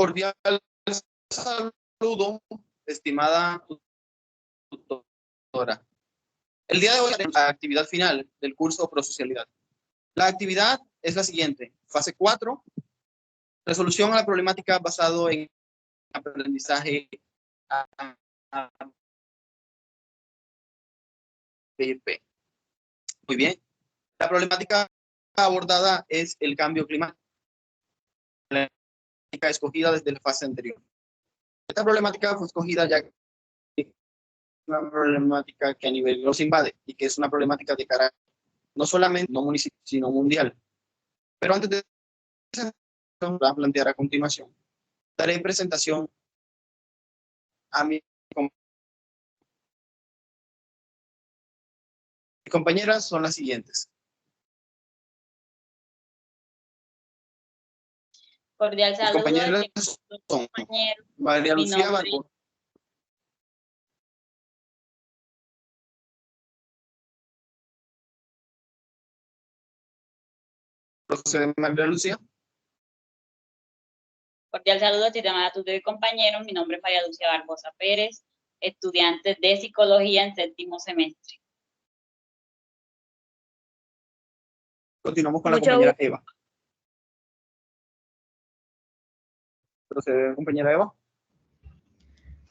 Cordial saludo, estimada tutora. El día de hoy haremos la actividad final del curso Prosocialidad. La actividad es la siguiente. Fase 4, resolución a la problemática basado en aprendizaje PIP. Muy bien. La problemática abordada es el cambio climático. La problemática escogida desde la fase anterior. Esta problemática fue escogida ya que es una problemática que a nivel nos invade y que es una problemática de carácter no solamente no municipal, sino mundial. Pero antes de voy a plantear a continuación, daré presentación a mis compañeras, son las siguientes. Cordial saludo. Mis compañeras son María Lucía Barbosa. Procede María Lucía. Cordial saludo, estimada tutora y compañeros. Mi nombre es María Lucía Barbosa Pérez, estudiante de Psicología en 7º semestre. Continuamos con la compañera Eva. Procede compañera Eva.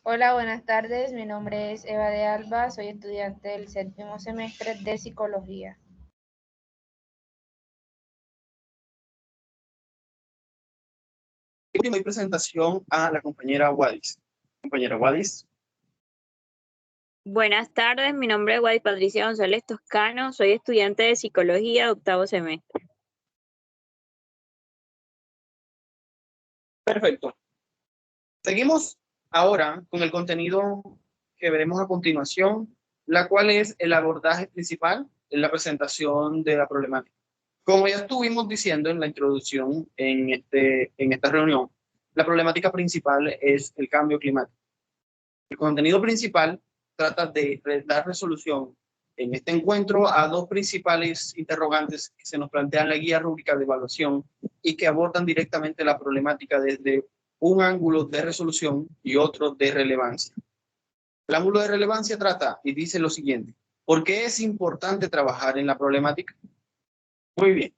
Hola, buenas tardes. Mi nombre es Eva de Alba. Soy estudiante del 7º semestre de Psicología. Y doy presentación a la compañera Wadis. Compañera Wadis. Buenas tardes, mi nombre es Wadis Patricia González Toscano, soy estudiante de Psicología de 8º semestre. Perfecto. Seguimos ahora con el contenido que veremos a continuación, la cual es el abordaje principal en la presentación de la problemática. Como ya estuvimos diciendo en la introducción en esta reunión, la problemática principal es el cambio climático. El contenido principal trata de dar resolución en este encuentro a dos principales interrogantes que se nos plantean en la guía rúbrica de evaluación y que abordan directamente la problemática desde un ángulo de resolución y otro de relevancia. El ángulo de relevancia trata y dice lo siguiente: ¿por qué es importante trabajar en la problemática? Muy bien.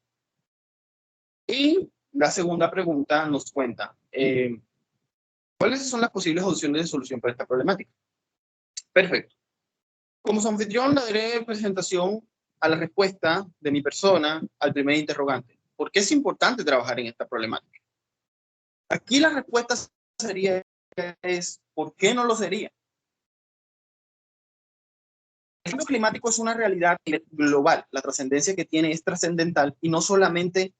Y la segunda pregunta nos cuenta, ¿cuáles son las posibles opciones de solución para esta problemática? Perfecto. Como su anfitrión, le daré presentación a la respuesta de mi persona al primer interrogante. ¿Por qué es importante trabajar en esta problemática? Aquí la respuesta sería ¿por qué no lo sería? El cambio climático es una realidad global. La trascendencia que tiene es trascendental y no solamente,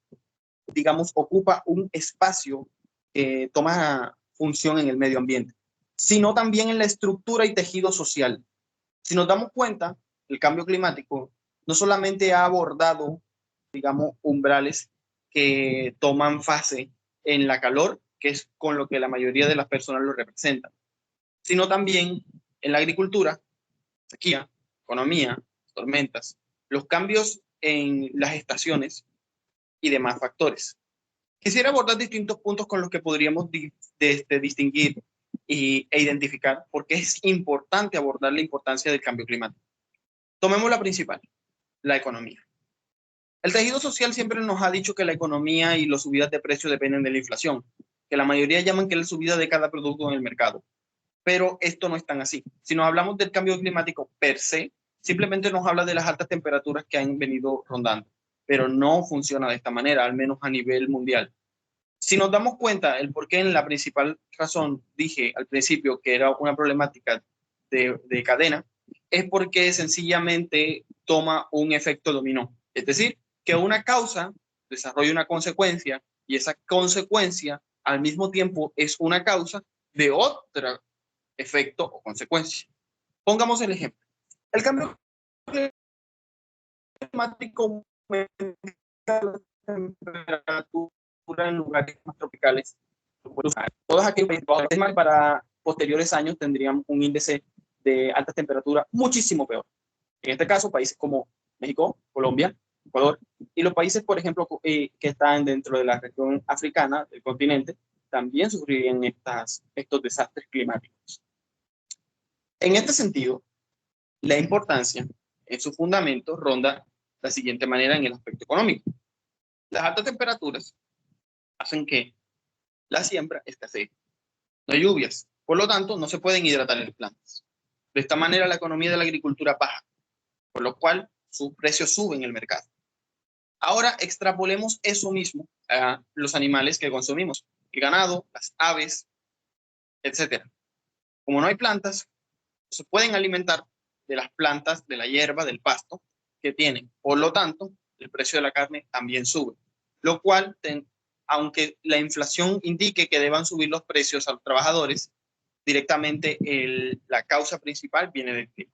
digamos, ocupa un espacio que toma función en el medio ambiente, sino también en la estructura y tejido social. Si nos damos cuenta, el cambio climático no solamente ha abordado, digamos, umbrales que toman fase en la calor, que es con lo que la mayoría de las personas lo representan, sino también en la agricultura, sequía, economía, tormentas, los cambios en las estaciones y demás factores. Quisiera abordar distintos puntos con los que podríamos distinguir e identificar por qué es importante abordar la importancia del cambio climático. Tomemos la principal, la economía. El tejido social siempre nos ha dicho que la economía y las subidas de precios dependen de la inflación, que la mayoría llaman que es la subida de cada producto en el mercado. Pero esto no es tan así. Si nos hablamos del cambio climático per se, simplemente nos habla de las altas temperaturas que han venido rondando, pero no funciona de esta manera, al menos a nivel mundial. Si nos damos cuenta, el por qué en la principal razón dije al principio que era una problemática de cadena, es porque sencillamente toma un efecto dominó. Es decir, que una causa desarrolla una consecuencia y esa consecuencia al mismo tiempo es una causa de otro efecto o consecuencia. Pongamos el ejemplo. El cambio climático aumenta la temperatura en lugares más tropicales. Todos aquellos países para posteriores años tendrían un índice de alta temperatura muchísimo peor. En este caso, países como México, Colombia, Ecuador y los países, por ejemplo, que están dentro de la región africana del continente, también sufrirían estos desastres climáticos. En este sentido, la importancia en su fundamento ronda la siguiente manera en el aspecto económico. Las altas temperaturas hacen que la siembra escasee. No hay lluvias, por lo tanto, no se pueden hidratar las plantas. De esta manera, la economía de la agricultura baja, por lo cual sus precios suben en el mercado. Ahora extrapolemos eso mismo a los animales que consumimos, el ganado, las aves, etc. Como no hay plantas, se pueden alimentar de las plantas, de la hierba, del pasto que tienen. Por lo tanto, el precio de la carne también sube, lo cual, aunque la inflación indique que deban subir los precios a los trabajadores, directamente la causa principal viene del clima.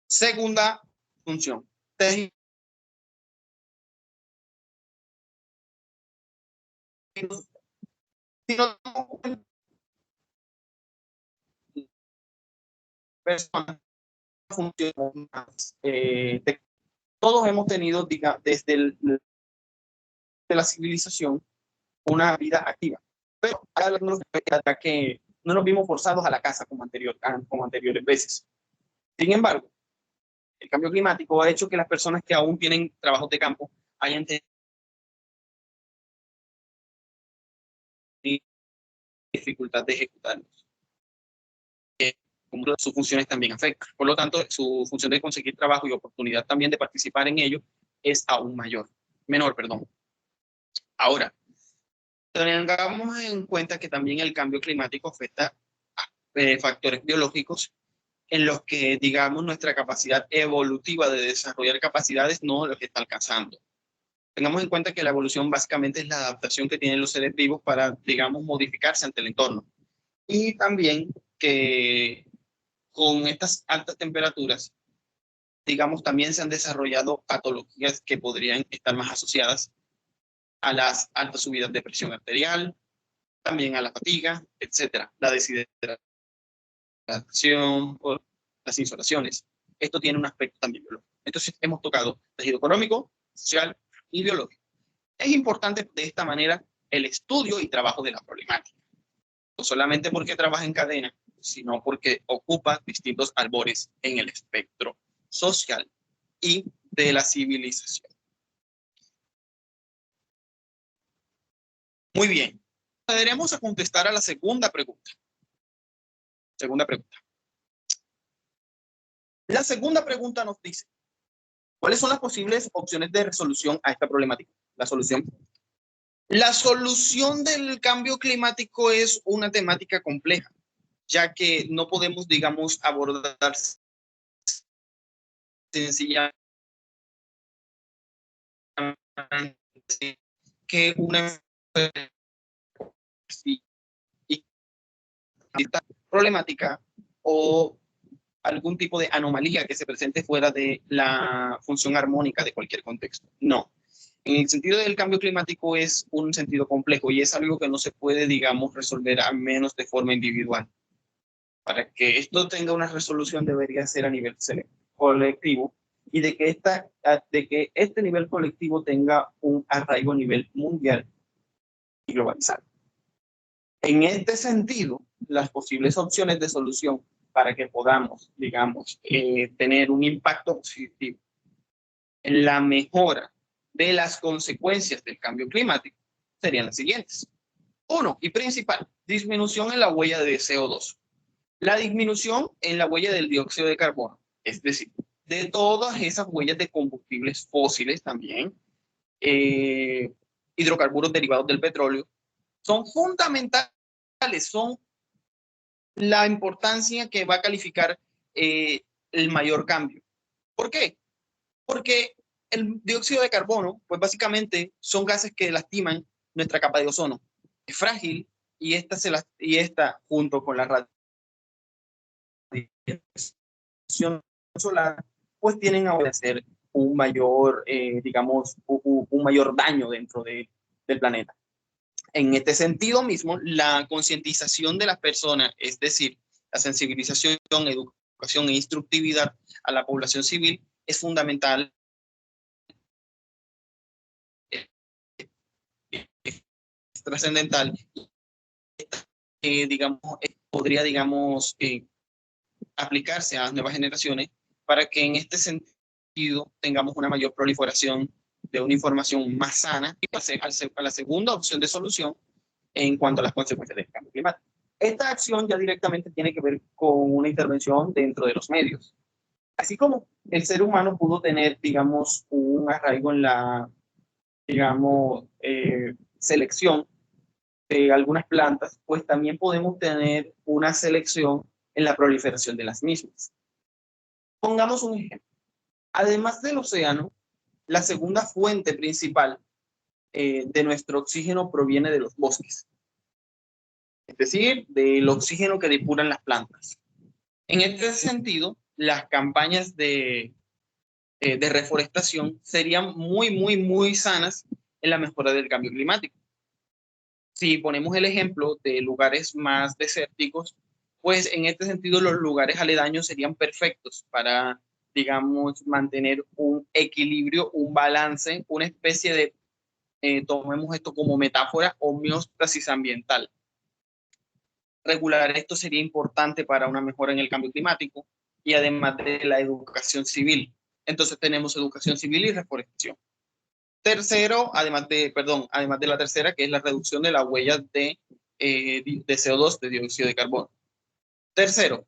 Segunda función. Si no personas función más, todos hemos tenido, desde la civilización, una vida activa, pero hay algunos que no nos vimos forzados a la casa como anteriores veces. Sin embargo, el cambio climático ha hecho que las personas que aún tienen trabajos de campo hayan tenido dificultad de ejecutarlos. Como sus funciones también afectan. Por lo tanto, su función de conseguir trabajo y oportunidad también de participar en ello es aún menor. Ahora, tengamos en cuenta que también el cambio climático afecta a factores biológicos en los que, digamos, nuestra capacidad evolutiva de desarrollar capacidades no los está alcanzando. Tengamos en cuenta que la evolución básicamente es la adaptación que tienen los seres vivos para, digamos, modificarse ante el entorno. Y también que con estas altas temperaturas, digamos, también se han desarrollado patologías que podrían estar más asociadas a las altas subidas de presión arterial, también a la fatiga, etcétera, la deshidratación, o las insolaciones. Esto tiene un aspecto también biológico. Entonces, hemos tocado tejido económico, social y biológico. Es importante de esta manera el estudio y trabajo de la problemática. No solamente porque trabaja en cadena, sino porque ocupa distintos albores en el espectro social y de la civilización. Muy bien. Procederemos a contestar a la segunda pregunta. La segunda pregunta nos dice, ¿cuáles son las posibles opciones de resolución a esta problemática? La solución del cambio climático es una temática compleja, ya que no podemos, digamos, abordar sencillamente que una problemática o algún tipo de anomalía que se presente fuera de la función armónica de cualquier contexto. No. En el sentido del cambio climático es un sentido complejo y es algo que no se puede, digamos, resolver al menos de forma individual. Para que esto tenga una resolución debería ser a nivel colectivo y de que este nivel colectivo tenga un arraigo a nivel mundial y globalizado. En este sentido, las posibles opciones de solución para que podamos, digamos, tener un impacto positivo en la mejora de las consecuencias del cambio climático serían las siguientes. Uno, y principal, disminución en la huella de CO2. La disminución en la huella del dióxido de carbono, es decir, de todas esas huellas de combustibles fósiles también, hidrocarburos derivados del petróleo, son fundamentales, son la importancia que va a calificar el mayor cambio. ¿Por qué? Porque el dióxido de carbono, pues básicamente son gases que lastiman nuestra capa de ozono. Es frágil y esta junto con la radiación solar, pues tienen a hacer un mayor, digamos, un mayor daño dentro del planeta. En este sentido mismo, la concientización de las personas, es decir, la sensibilización, educación e instructividad a la población civil es fundamental. Es trascendental digamos, podría, digamos, aplicarse a las nuevas generaciones para que en este sentido tengamos una mayor proliferación de una información más sana y pasar a la segunda opción de solución en cuanto a las consecuencias del cambio climático. Esta acción ya directamente tiene que ver con una intervención dentro de los medios. Así como el ser humano pudo tener, digamos, un arraigo en la, digamos, selección de algunas plantas, pues también podemos tener una selección en la proliferación de las mismas. Pongamos un ejemplo. Además del océano, la segunda fuente principal de nuestro oxígeno proviene de los bosques, es decir, del oxígeno que depuran las plantas. En este sentido, las campañas de reforestación serían muy sanas en la mejora del cambio climático. Si ponemos el ejemplo de lugares más desérticos, pues en este sentido los lugares aledaños serían perfectos para, digamos, mantener un equilibrio, un balance, una especie de, tomemos esto como metáfora, homeostasis ambiental. Regular esto sería importante para una mejora en el cambio climático y además de la educación civil. Entonces tenemos educación civil y reforestación. Tercero, además de la tercera, que es la reducción de la huella de CO2, de dióxido de carbono. Tercero,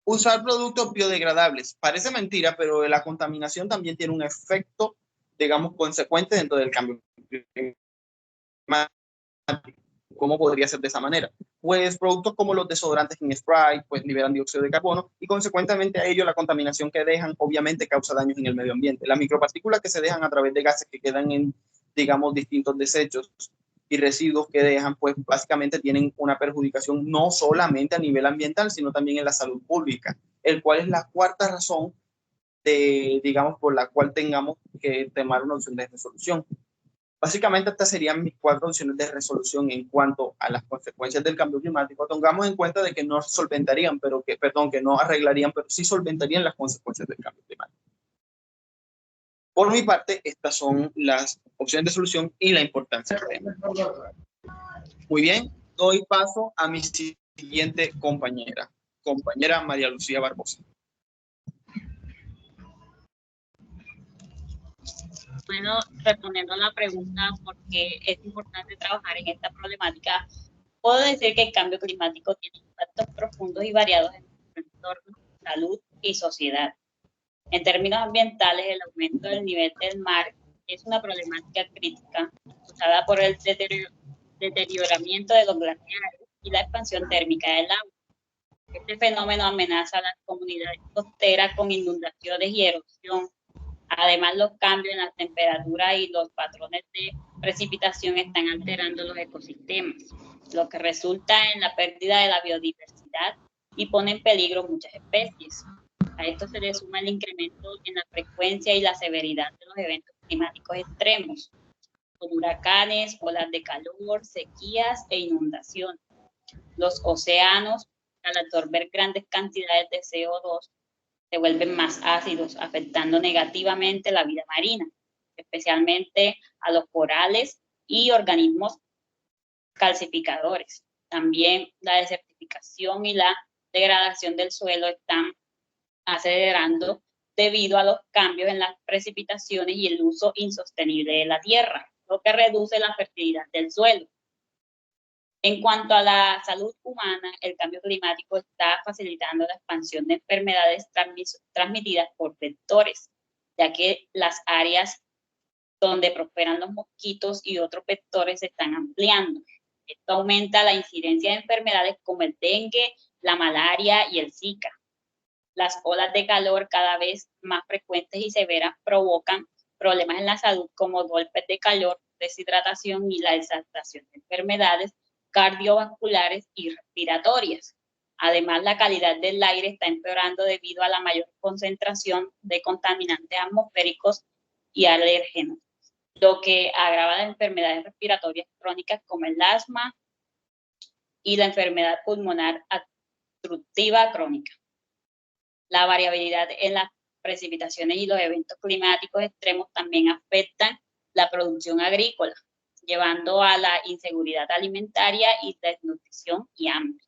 usar productos biodegradables. Parece mentira, pero la contaminación también tiene un efecto, digamos, consecuente dentro del cambio climático. ¿Cómo podría ser de esa manera? Pues productos como los desodorantes en spray, pues liberan dióxido de carbono y consecuentemente a ello la contaminación que dejan obviamente causa daños en el medio ambiente. Las micropartículas que se dejan a través de gases que quedan en, digamos, distintos desechos y residuos que dejan, pues básicamente tienen una perjudicación no solamente a nivel ambiental, sino también en la salud pública, el cual es la cuarta razón de, digamos, por la cual tengamos que tomar una opción de resolución. Básicamente estas serían mis 4 opciones de resolución en cuanto a las consecuencias del cambio climático. Tengamos en cuenta de que no solventarían, que no arreglarían, pero sí solventarían las consecuencias del cambio climático. Por mi parte, estas son las opciones de solución y la importancia del tema. Muy bien, doy paso a mi siguiente compañera María Lucía Barbosa. Bueno, respondiendo a la pregunta por qué es importante trabajar en esta problemática, puedo decir que el cambio climático tiene impactos profundos y variados en nuestro entorno, salud y sociedad. En términos ambientales, el aumento del nivel del mar es una problemática crítica causada por el deterioramiento de los glaciares y la expansión térmica del agua. Este fenómeno amenaza a las comunidades costeras con inundaciones y erosión. Además, los cambios en la temperatura y los patrones de precipitación están alterando los ecosistemas, lo que resulta en la pérdida de la biodiversidad y pone en peligro muchas especies. A esto se le suma el incremento en la frecuencia y la severidad de los eventos climáticos extremos, con huracanes, olas de calor, sequías e inundaciones. Los océanos, al absorber grandes cantidades de CO2, se vuelven más ácidos, afectando negativamente la vida marina, especialmente a los corales y organismos calcificadores. También la desertificación y la degradación del suelo están acelerando debido a los cambios en las precipitaciones y el uso insostenible de la tierra, lo que reduce la fertilidad del suelo. En cuanto a la salud humana, el cambio climático está facilitando la expansión de enfermedades transmitidas por vectores, ya que las áreas donde prosperan los mosquitos y otros vectores se están ampliando. Esto aumenta la incidencia de enfermedades como el dengue, la malaria y el Zika. Las olas de calor cada vez más frecuentes y severas provocan problemas en la salud como golpes de calor, deshidratación y la exaltación de enfermedades cardiovasculares y respiratorias. Además, la calidad del aire está empeorando debido a la mayor concentración de contaminantes atmosféricos y alérgenos, lo que agrava las enfermedades respiratorias crónicas como el asma y la enfermedad pulmonar obstructiva crónica. La variabilidad en las precipitaciones y los eventos climáticos extremos también afectan la producción agrícola. llevando a la inseguridad alimentaria y desnutrición y hambre.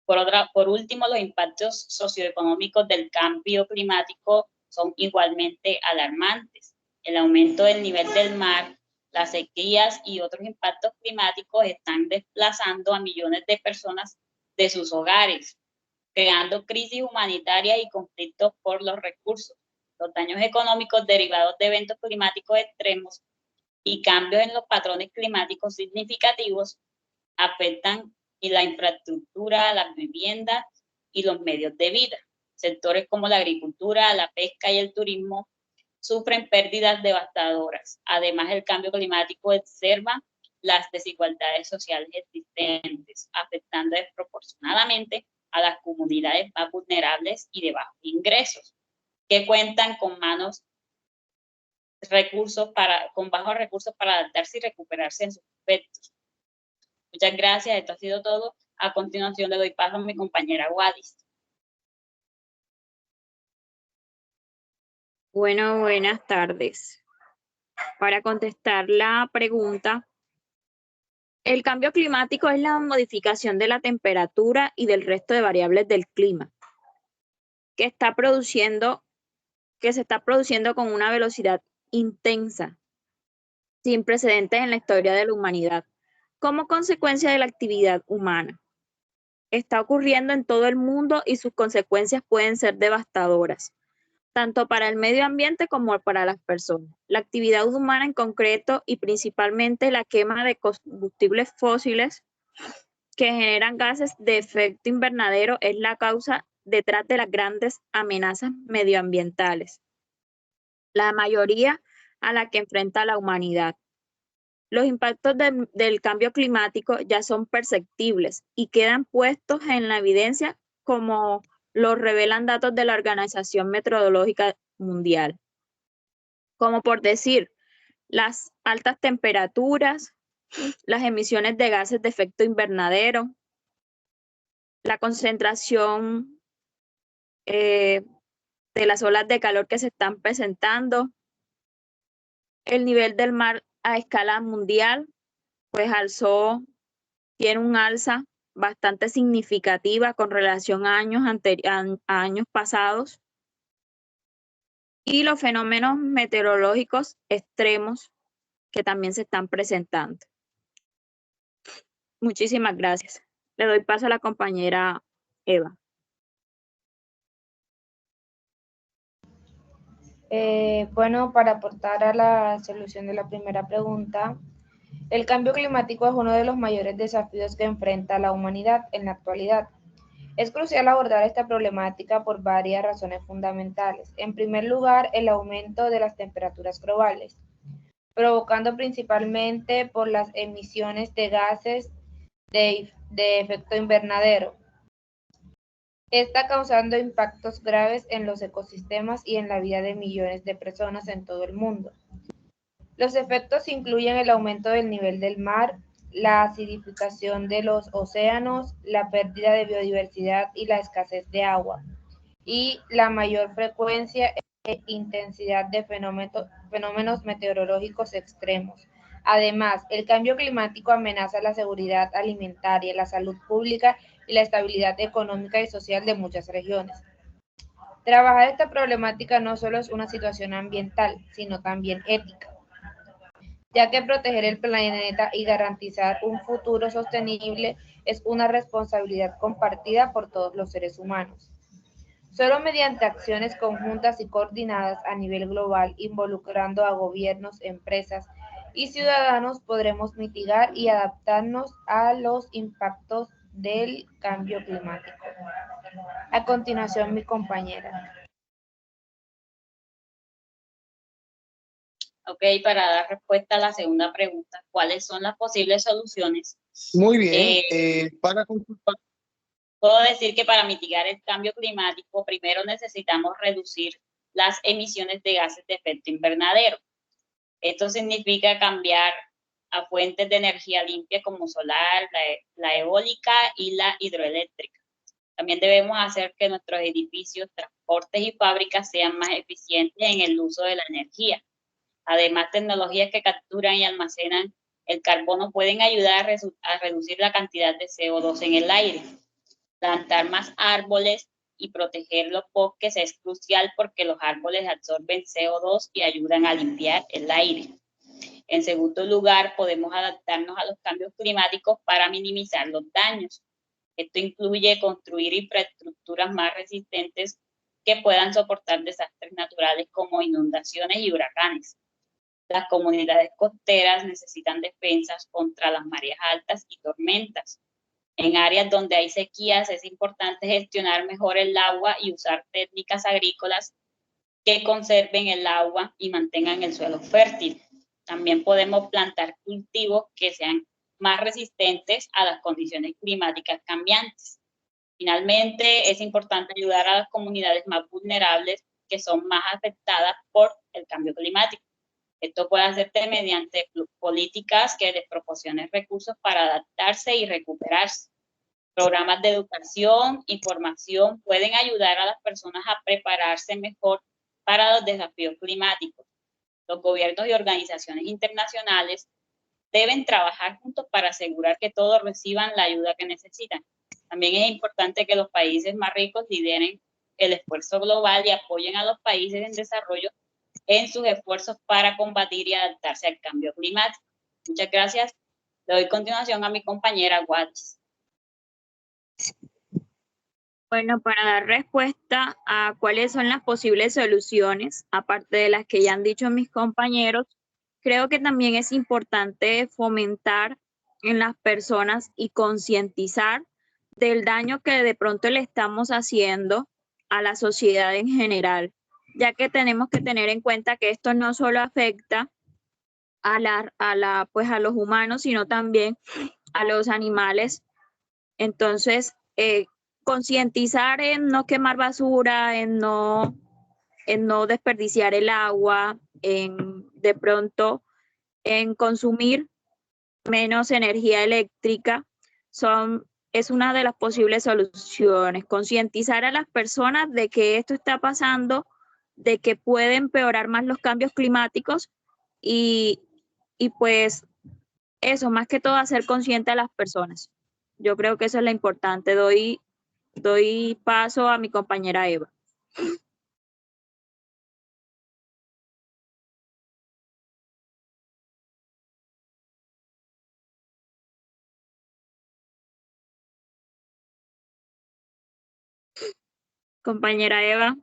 Por último, los impactos socioeconómicos del cambio climático son igualmente alarmantes. El aumento del nivel del mar, las sequías y otros impactos climáticos están desplazando a millones de personas de sus hogares, creando crisis humanitarias y conflictos por los recursos. Los daños económicos derivados de eventos climáticos extremos y cambios en los patrones climáticos significativos afectan la infraestructura, las viviendas y los medios de vida. Sectores como la agricultura, la pesca y el turismo sufren pérdidas devastadoras. Además, el cambio climático exacerba las desigualdades sociales existentes, afectando desproporcionadamente a las comunidades más vulnerables y de bajos ingresos, que cuentan con bajos recursos para adaptarse y recuperarse en sus efectos. Muchas gracias, esto ha sido todo. A continuación le doy paso a mi compañera Wadis. Bueno, buenas tardes. Para contestar la pregunta, el cambio climático es la modificación de la temperatura y del resto de variables del clima, que se está produciendo con una velocidad intensa, sin precedentes en la historia de la humanidad, como consecuencia de la actividad humana. Está ocurriendo en todo el mundo y sus consecuencias pueden ser devastadoras, tanto para el medio ambiente como para las personas. La actividad humana en concreto y principalmente la quema de combustibles fósiles que generan gases de efecto invernadero es la causa detrás de las grandes amenazas medioambientales, la mayoría a la que enfrenta la humanidad. Los impactos del cambio climático ya son perceptibles y quedan puestos en la evidencia como lo revelan datos de la Organización Meteorológica Mundial. Como por decir, las altas temperaturas, las emisiones de gases de efecto invernadero, la concentración de las olas de calor que se están presentando, el nivel del mar a escala mundial, pues tiene un alza bastante significativa con relación a años pasados, y los fenómenos meteorológicos extremos que también se están presentando. Muchísimas gracias. Le doy paso a la compañera Eva. Bueno, para aportar a la solución de la primera pregunta, el cambio climático es uno de los mayores desafíos que enfrenta la humanidad en la actualidad. Es crucial abordar esta problemática por varias razones fundamentales. En primer lugar, el aumento de las temperaturas globales, provocando principalmente por las emisiones de gases de efecto invernadero. Está causando impactos graves en los ecosistemas y en la vida de millones de personas en todo el mundo. Los efectos incluyen el aumento del nivel del mar, la acidificación de los océanos, la pérdida de biodiversidad y la escasez de agua, y la mayor frecuencia e intensidad de fenómenos meteorológicos extremos. Además, el cambio climático amenaza la seguridad alimentaria, la salud pública y la estabilidad económica y social de muchas regiones. Trabajar esta problemática no solo es una situación ambiental, sino también ética, ya que proteger el planeta y garantizar un futuro sostenible es una responsabilidad compartida por todos los seres humanos. Solo mediante acciones conjuntas y coordinadas a nivel global, involucrando a gobiernos, empresas y ciudadanos, podremos mitigar y adaptarnos a los impactos del cambio climático. A continuación, mi compañera. Ok, para dar respuesta a la segunda pregunta, ¿cuáles son las posibles soluciones? Muy bien, para consultar. Puedo decir que para mitigar el cambio climático, primero necesitamos reducir las emisiones de gases de efecto invernadero. Esto significa cambiar a fuentes de energía limpia como solar, la eólica y la hidroeléctrica. También debemos hacer que nuestros edificios, transportes y fábricas sean más eficientes en el uso de la energía. Además, tecnologías que capturan y almacenan el carbono pueden ayudar a reducir la cantidad de CO2 en el aire. Plantar más árboles y proteger los bosques es crucial porque los árboles absorben CO2 y ayudan a limpiar el aire. En segundo lugar, podemos adaptarnos a los cambios climáticos para minimizar los daños. Esto incluye construir infraestructuras más resistentes que puedan soportar desastres naturales como inundaciones y huracanes. Las comunidades costeras necesitan defensas contra las mareas altas y tormentas. En áreas donde hay sequías es importante gestionar mejor el agua y usar técnicas agrícolas que conserven el agua y mantengan el suelo fértil. También podemos plantar cultivos que sean más resistentes a las condiciones climáticas cambiantes. Finalmente, es importante ayudar a las comunidades más vulnerables que son más afectadas por el cambio climático. Esto puede hacerse mediante políticas que les proporcionen recursos para adaptarse y recuperarse. Programas de educación y formación pueden ayudar a las personas a prepararse mejor para los desafíos climáticos. Los gobiernos y organizaciones internacionales deben trabajar juntos para asegurar que todos reciban la ayuda que necesitan. También es importante que los países más ricos lideren el esfuerzo global y apoyen a los países en desarrollo en sus esfuerzos para combatir y adaptarse al cambio climático. Muchas gracias. Le doy continuación a mi compañera Watts. Bueno, para dar respuesta a cuáles son las posibles soluciones, aparte de las que ya han dicho mis compañeros, creo que también es importante fomentar en las personas y concientizar del daño que de pronto le estamos haciendo a la sociedad en general, ya que tenemos que tener en cuenta que esto no solo afecta pues a los humanos, sino también a los animales. Entonces, concientizar en no quemar basura, en no desperdiciar el agua, de pronto en consumir menos energía eléctrica, es una de las posibles soluciones. Concientizar a las personas de que esto está pasando, de que puede empeorar más los cambios climáticos y pues eso, más que todo hacer consciente a las personas. Yo creo que eso es lo importante. Doy paso a mi compañera Eva. Compañera Eva.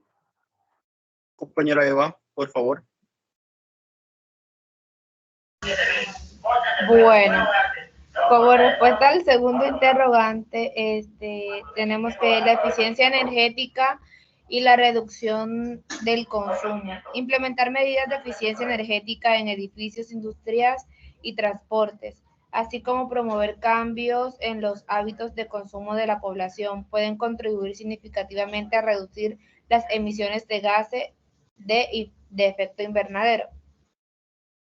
Compañera Eva, por favor. Bueno, como respuesta al segundo interrogante, tenemos que la eficiencia energética y la reducción del consumo. Implementar medidas de eficiencia energética en edificios, industrias y transportes, así como promover cambios en los hábitos de consumo de la población, pueden contribuir significativamente a reducir las emisiones de gases de efecto invernadero.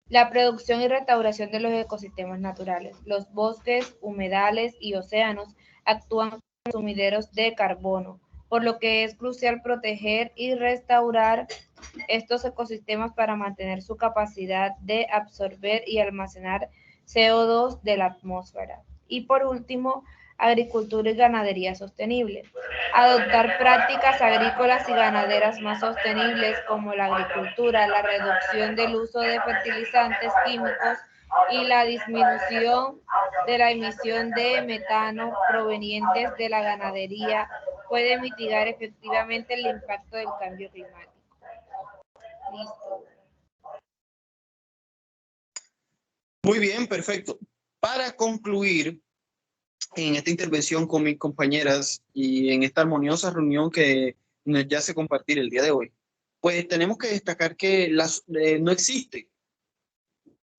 La producción y restauración de los ecosistemas naturales. Los bosques, humedales y océanos actúan como sumideros de carbono, por lo que es crucial proteger y restaurar estos ecosistemas para mantener su capacidad de absorber y almacenar CO2 de la atmósfera. Y por último, agricultura y ganadería sostenible. Adoptar prácticas agrícolas y ganaderas más sostenibles como la agricultura, la reducción del uso de fertilizantes químicos y la disminución de la emisión de metano provenientes de la ganadería puede mitigar efectivamente el impacto del cambio climático. Listo. Muy bien, perfecto. Para concluir en esta intervención con mis compañeras y en esta armoniosa reunión que nos ya se compartir el día de hoy, pues tenemos que destacar que no existe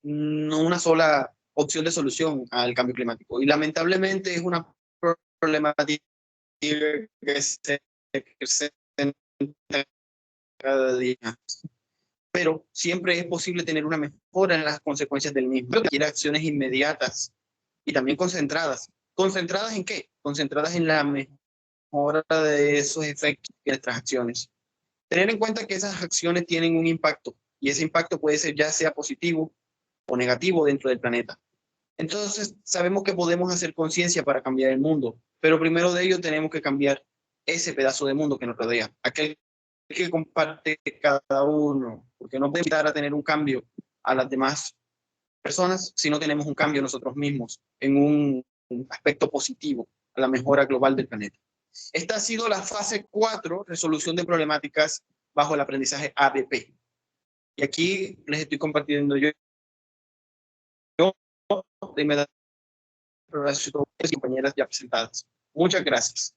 una sola opción de solución al cambio climático y lamentablemente es una problemática que se presenta cada día. Pero siempre es posible tener una mejora en las consecuencias del mismo. Requiere acciones inmediatas y también concentradas. ¿Concentradas en qué? Concentradas en la mejora de esos efectos de nuestras acciones. Tener en cuenta que esas acciones tienen un impacto y ese impacto puede ser ya sea positivo o negativo dentro del planeta. Entonces, sabemos que podemos hacer conciencia para cambiar el mundo, pero primero de ello tenemos que cambiar ese pedazo de mundo que nos rodea, aquel que comparte cada uno, porque no podemos invitar a tener un cambio a las demás personas si no tenemos un cambio nosotros mismos en un aspecto positivo a la mejora global del planeta. Esta ha sido la fase 4, resolución de problemáticas bajo el aprendizaje ABP. Y aquí les estoy compartiendo yo de inmediato las compañeras ya presentadas. Muchas gracias.